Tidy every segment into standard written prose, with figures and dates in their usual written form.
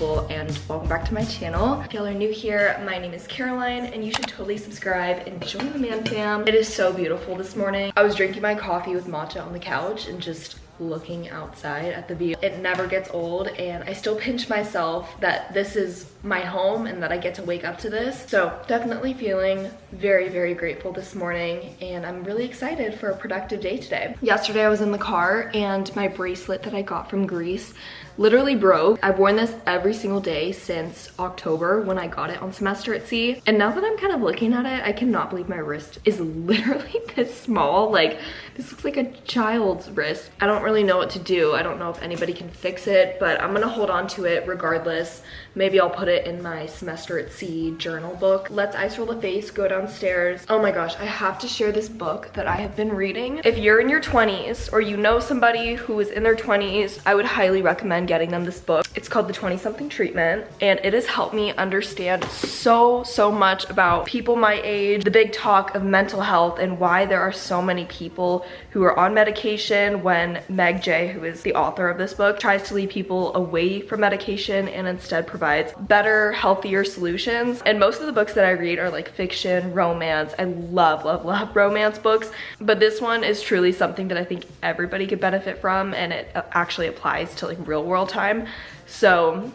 people, and welcome back to my channel. If y'all are new here, my name is Caroline, and you should totally subscribe and join the man fam. It is so beautiful this morning. I was drinking my coffee with matcha on the couch and just looking outside at the view. It never gets old, and I still pinch myself that this is my home and that I get to wake up to this. So definitely feeling very, very grateful this morning, and I'm really excited for a productive day today. Yesterday I was in the car and my bracelet that I got from Greece literally broke. I've worn this every single day since October when I got it on semester at sea. And now that I'm kind of looking at it, I cannot believe my wrist is literally this small. Like, this looks like a child's wrist. I don't really know what to do. I don't know if anybody can fix it, but I'm gonna hold on to it regardless. Maybe I'll put it in my semester at sea journal book. Let's ice roll the face, go downstairs. Oh my gosh, I have to share this book that I have been reading. If you're in your 20s or you know somebody who is in their 20s, I would highly recommend getting them this book. It's called The 20-Something Treatment, and it has helped me understand so much about people my age, the big talk of mental health, and why there are so many people who are on medication when Meg J, who is the author of this book, tries to lead people away from medication and instead provides better, healthier solutions. And most of the books that I read are like fiction, romance. I love romance books, but this one is truly something that I think everybody could benefit from, and it actually applies to like real world time. So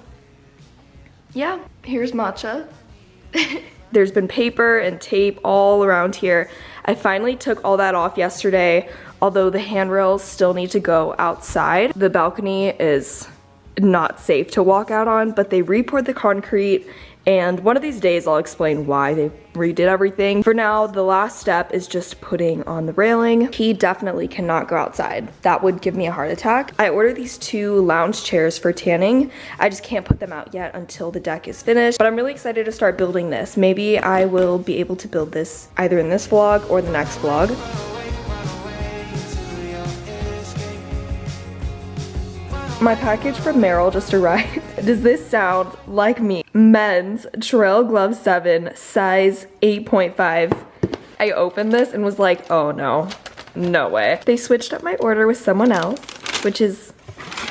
yeah, here's matcha. There's been paper and tape all around here. I finally took all that off yesterday, although the handrails still need to go outside. The balcony is not safe to walk out on, but they re-poured the concrete, and one of these days I'll explain why they redid everything. For now, the last step is just putting on the railing. He definitely cannot go outside. That would give me a heart attack. I ordered these 2 lounge chairs for tanning. I just can't put them out yet until the deck is finished, but I'm really excited to start building this. Maybe I will be able to build this either in this vlog or the next vlog. My package from Meryl just arrived. Does this sound like me? Men's Trail Glove 7, size 8.5. I opened this and was like, oh no, no way. They switched up my order with someone else, which is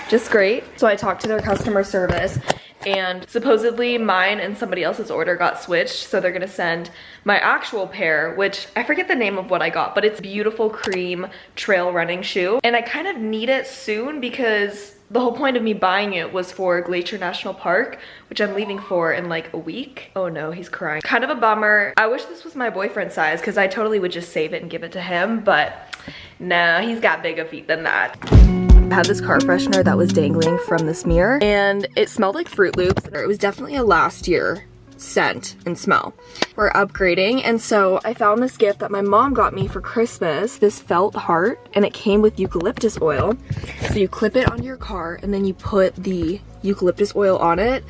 just great. So I talked to their customer service, and supposedly mine and somebody else's order got switched, so they're gonna send my actual pair, which I forget the name of what I got, but it's beautiful cream trail running shoe. And I kind of need it soon because the whole point of me buying it was for Glacier National Park, which I'm leaving for in like a week. Oh no, he's crying. Kind of a bummer. I wish this was my boyfriend's size because I totally would just save it and give it to him, but no, he's got bigger feet than that. I had this car freshener that was dangling from this mirror, and it smelled like Fruit Loops. It was definitely a last year scent and smell. We're upgrading, and so I found this gift that my mom got me for Christmas, this felt heart, and it came with eucalyptus oil. So you clip it onto your car and then you put the eucalyptus oil on it.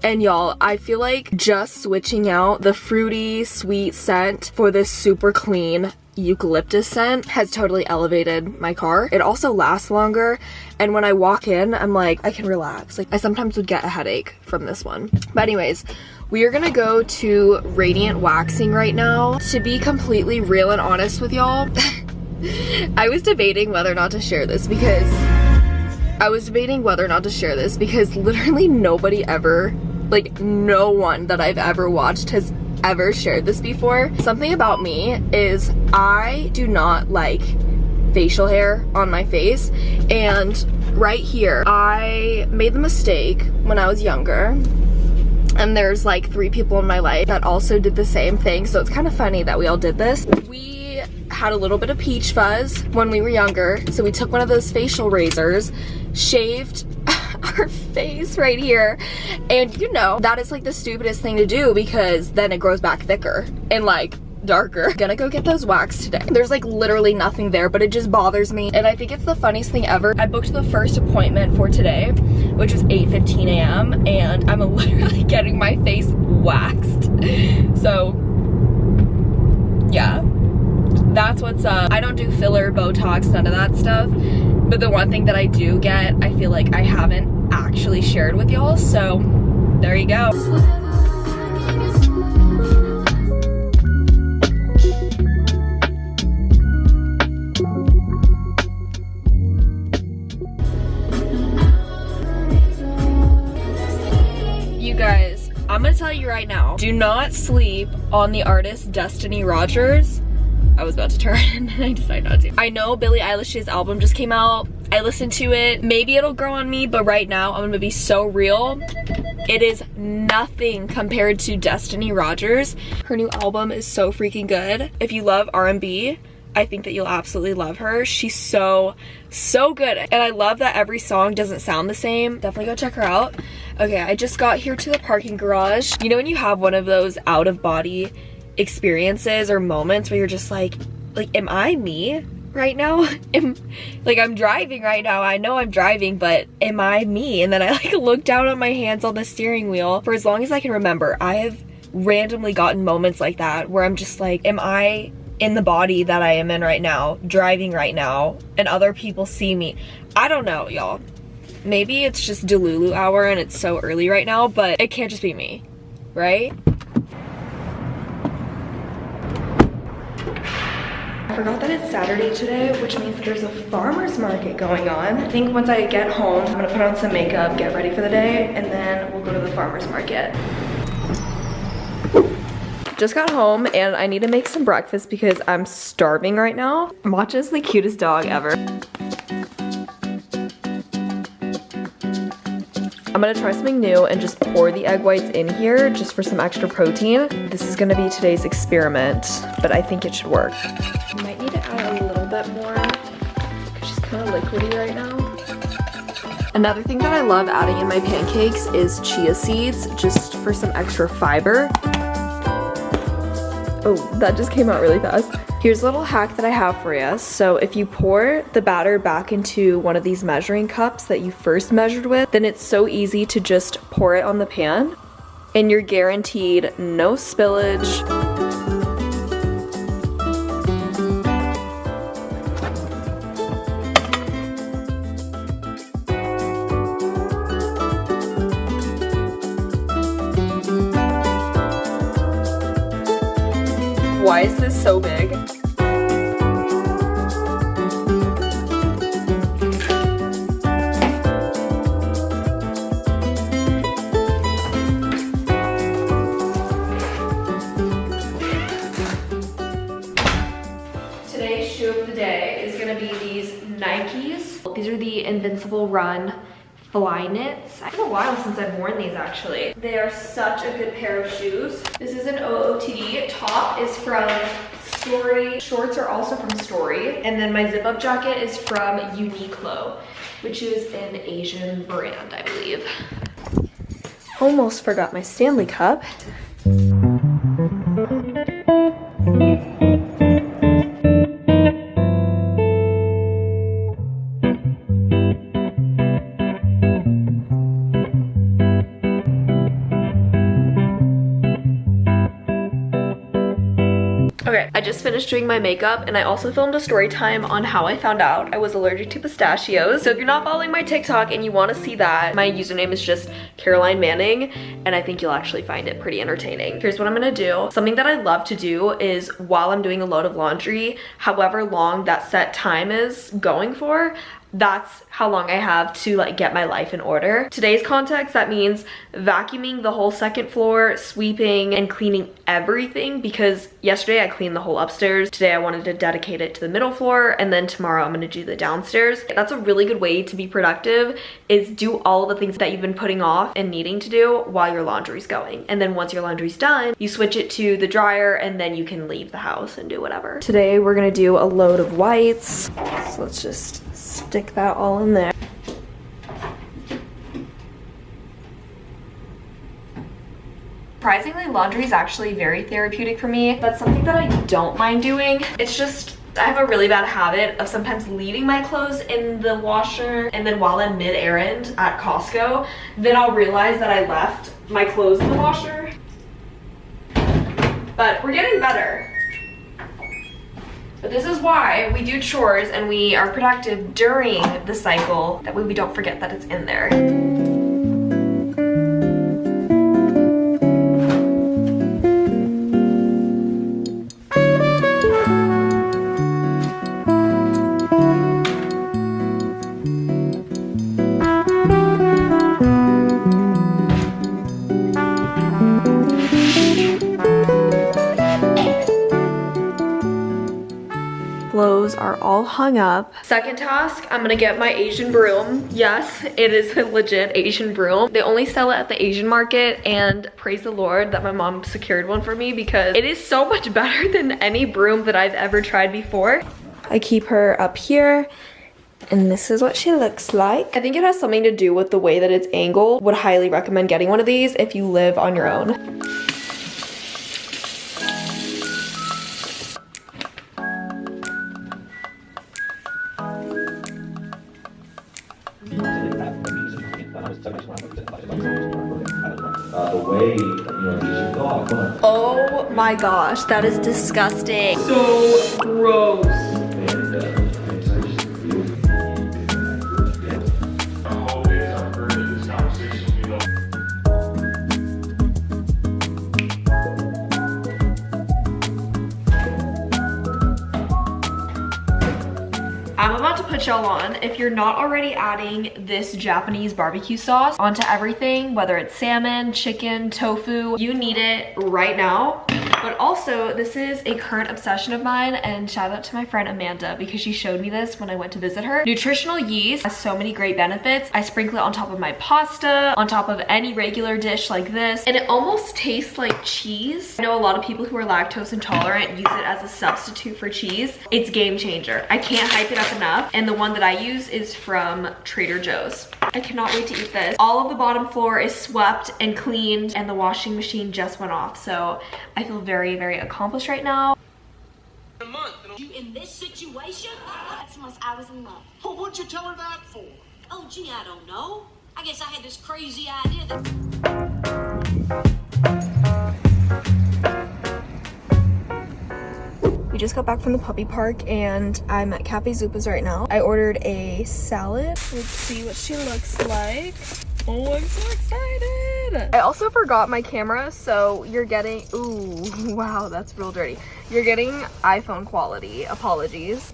And y'all, I feel like just switching out the fruity sweet scent for this super clean eucalyptus scent has totally elevated my car. It also lasts longer, and when I walk in, I'm like, I can relax. Like, I sometimes would get a headache from this one. But anyways, we are gonna go to Radiant Waxing right now. To be completely real and honest with y'all, I was debating whether or not to share this because literally nobody ever, like no one that I've ever watched has ever shared this before. Something about me is I do not like facial hair on my face, and right here I made the mistake when I was younger, and there's like 3 people in my life that also did the same thing, so it's kind of funny that we all did this. We had a little bit of peach fuzz when we were younger, so we took one of those facial razors, shaved our face right here, and you know, that is like the stupidest thing to do because then it grows back thicker and like darker. Gonna go get those waxed today. There's like literally nothing there, but it just bothers me, and I think it's the funniest thing ever. I booked the first appointment for today, which was 8:15 a.m. and I'm literally getting my face waxed. So yeah, that's what's up. I don't do filler, Botox, none of that stuff, but the one thing that I do get, I feel like I haven't actually shared with y'all, so there you go. Do not sleep on the artist Destiny Rogers. I was about to turn and I decided not to. I know Billie Eilish's album just came out. I listened to it. Maybe it'll grow on me, but right now I'm gonna be so real. It is nothing compared to Destiny Rogers. Her new album is so freaking good. If you love R&B, I think that you'll absolutely love her. She's so good. And I love that every song doesn't sound the same. Definitely go check her out. Okay, I just got here to the parking garage. You know when you have one of those out of body experiences or moments where you're just like, am I me right now? I'm driving right now. I know I'm driving, but am I me? And then I look down at my hands on the steering wheel. For as long as I can remember, I have randomly gotten moments like that where I'm just like, am I in the body that I am in right now, driving right now, and other people see me? I don't know, y'all. Maybe it's just Delulu hour and it's so early right now, but it can't just be me, right? I forgot that it's Saturday today, which means that there's a farmer's market going on. I think once I get home, I'm gonna put on some makeup, get ready for the day, and then we'll go to the farmer's market. Just got home and I need to make some breakfast because I'm starving right now. Matcha's the cutest dog ever. I'm gonna try something new and just pour the egg whites in here just for some extra protein. This is gonna be today's experiment, but I think it should work. I might need to add a little bit more because she's kind of liquidy right now. Another thing that I love adding in my pancakes is chia seeds, just for some extra fiber. Oh, that just came out really fast. Here's a little hack that I have for you. So if you pour the batter back into one of these measuring cups that you first measured with, then it's so easy to just pour it on the pan and you're guaranteed no spillage. Why is this so big? Today's shoe of the day is gonna be these Nikes. These are the Invincible Run Fly Knits. It's been a while since I've worn these actually. They are such a good pair of shoes. This is an OOTD. Top is from Story. Shorts are also from Story. And then my zip up jacket is from Uniqlo, which is an Asian brand, I believe. Almost forgot my Stanley Cup. Okay, I just finished doing my makeup and I also filmed a story time on how I found out I was allergic to pistachios. So if you're not following my TikTok and you want to see that, my username is just Caroline Manning and I think you'll actually find it pretty entertaining. Here's what I'm gonna do. Something that I love to do is while I'm doing a load of laundry, however long that set time is going for, that's how long I have to get my life in order. Today's context, that means vacuuming the whole second floor, sweeping and cleaning everything, because yesterday I cleaned the whole upstairs. Today I wanted to dedicate it to the middle floor, and then tomorrow I'm gonna do the downstairs. That's a really good way to be productive, is do all the things that you've been putting off and needing to do while your laundry's going. And then once your laundry's done, you switch it to the dryer and then you can leave the house and do whatever. Today we're gonna do a load of whites. So let's just stick that all in there. Surprisingly, laundry is actually very therapeutic for me. That's something that I don't mind doing. It's just, I have a really bad habit of sometimes leaving my clothes in the washer, and then while I'm mid-errand at Costco, then I'll realize that I left my clothes in the washer. But we're getting better. But this is why we do chores and we are productive during the cycle. That way we don't forget that it's in there. clothes are all hung up. Second task, I'm gonna get my Asian broom. Yes, it is a legit Asian broom. They only sell it at the Asian market, and praise the Lord that my mom secured one for me because it is so much better than any broom that I've ever tried before. I keep her up here, and this is what she looks like. I think it has something to do with the way that it's angled. Would highly recommend getting one of these if you live on your own. Oh my gosh, that is disgusting. So gross. I'm about to put y'all on. If you're not already adding this Japanese barbecue sauce onto everything, whether it's salmon, chicken, tofu, you need it right now. But also, this is a current obsession of mine, and shout out to my friend Amanda because she showed me this when I went to visit her. Nutritional yeast has so many great benefits. I sprinkle it on top of my pasta, on top of any regular dish like this, and it almost tastes like cheese. I know a lot of people who are lactose intolerant use it as a substitute for cheese. It's game changer. I can't hype it up enough, and the one that I use is from Trader Joe's. I cannot wait to eat this. All of the bottom floor is swept and cleaned, and the washing machine just went off, so I feel very, very accomplished right now. You in this situation? That's months I was in love. Well, what'd you tell her that for? Oh, gee, I don't know. I guess I had this crazy idea that... We just got back from the puppy park, and I'm at Cafe Zupa's right now. I ordered a salad. Let's see what she looks like. Oh, I'm so excited. I also forgot my camera, so you're getting, ooh, wow, that's real dirty. You're getting iPhone quality. Apologies.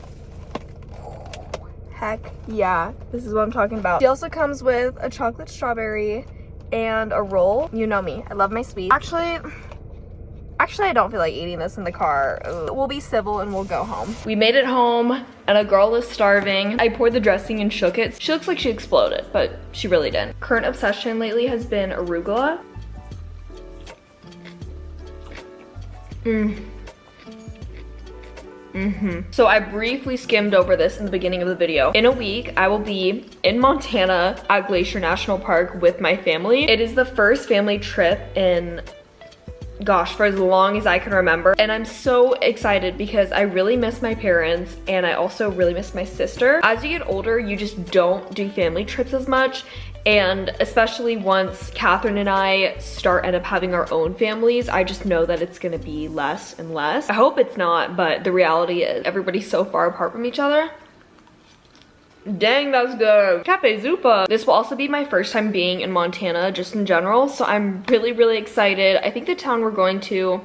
Heck yeah, this is what I'm talking about. She also comes with a chocolate strawberry and a roll. You know me, I love my sweet. Actually, I don't feel like eating this in the car. Ugh. We'll be civil and we'll go home. We made it home, and a girl is starving. I poured the dressing and shook it. She looks like she exploded, but she really didn't. Current obsession lately has been arugula. So I briefly skimmed over this in the beginning of the video. In a week, I will be in Montana at Glacier National Park with my family. It is the first family trip in, gosh, for as long as I can remember. And I'm so excited because I really miss my parents, and I also really miss my sister. As you get older, you just don't do family trips as much. And especially once Catherine and I end up having our own families, I just know that it's gonna be less and less. I hope it's not, but the reality is everybody's so far apart from each other. Dang, that's good. Cafe Zupa. This will also be my first time being in Montana, just in general, so I'm really, really excited. I think the town we're going to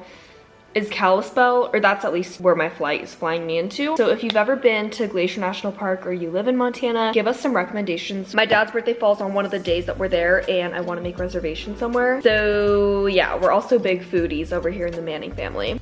is Kalispell, or that's at least where my flight is flying me into. So if you've ever been to Glacier National Park or you live in Montana, give us some recommendations. My dad's birthday falls on one of the days that we're there, and I want to make reservations somewhere. So yeah, we're also big foodies over here in the Manning family.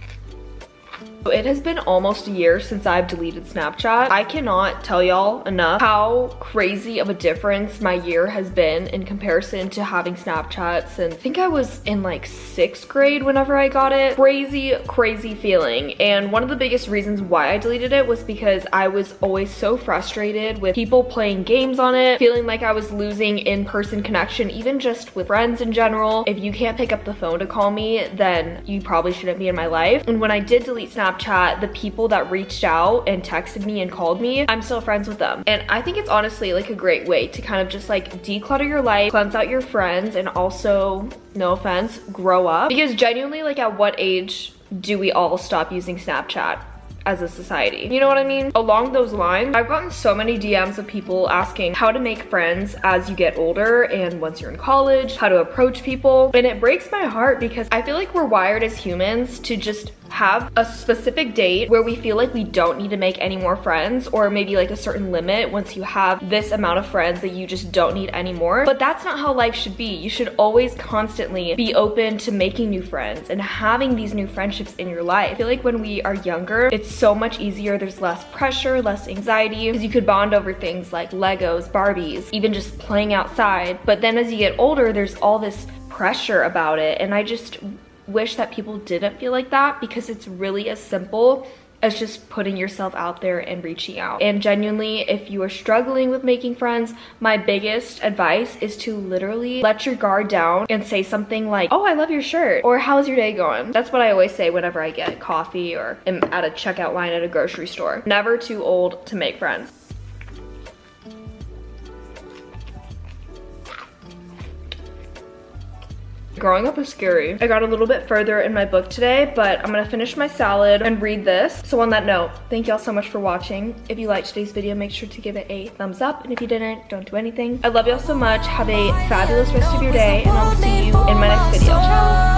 It has been almost a year since I've deleted Snapchat. I cannot tell y'all enough how crazy of a difference my year has been in comparison to having Snapchat since I think I was in like 6th grade whenever I got it. Crazy, crazy feeling. And one of the biggest reasons why I deleted it was because I was always so frustrated with people playing games on it, feeling like I was losing in-person connection, even just with friends in general. If you can't pick up the phone to call me, then you probably shouldn't be in my life. And when I did delete Snapchat, the people that reached out and texted me and called me, I'm still friends with them. And I think it's honestly like a great way to kind of just like declutter your life, cleanse out your friends, and also, no offense, grow up. Because genuinely, like, at what age do we all stop using Snapchat as a society? You know what I mean? Along those lines, I've gotten so many DMs of people asking how to make friends as you get older and once you're in college, how to approach people. And it breaks my heart because I feel like we're wired as humans to just have a specific date where we feel like we don't need to make any more friends, or maybe like a certain limit once you have this amount of friends that you just don't need anymore. But that's not how life should be. You should always constantly be open to making new friends and having these new friendships in your life. I feel like when we are younger, it's so much easier. There's less pressure, less anxiety, because you could bond over things like Legos, Barbies, even just playing outside. But then as you get older, there's all this pressure about it, and I just wish that people didn't feel like that, because it's really as simple as just putting yourself out there and reaching out. And genuinely, if you are struggling with making friends, my biggest advice is to literally let your guard down and say something like, oh, I love your shirt, or how's your day going? That's what I always say whenever I get coffee or am at a checkout line at a grocery store. Never too old to make friends. Growing up is scary. I got a little bit further in my book today, but I'm gonna finish my salad and read this. So on that note, thank y'all so much for watching. If you liked today's video, make sure to give it a thumbs up. And if you didn't, don't do anything. I love y'all so much. Have a fabulous rest of your day, and I'll see you in my next video. Ciao.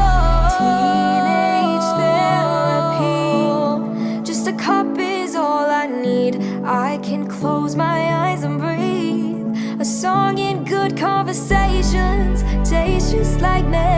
Just a cup is all I need. I can close my eyes and breathe. A song in good conversations tastes just like medicine.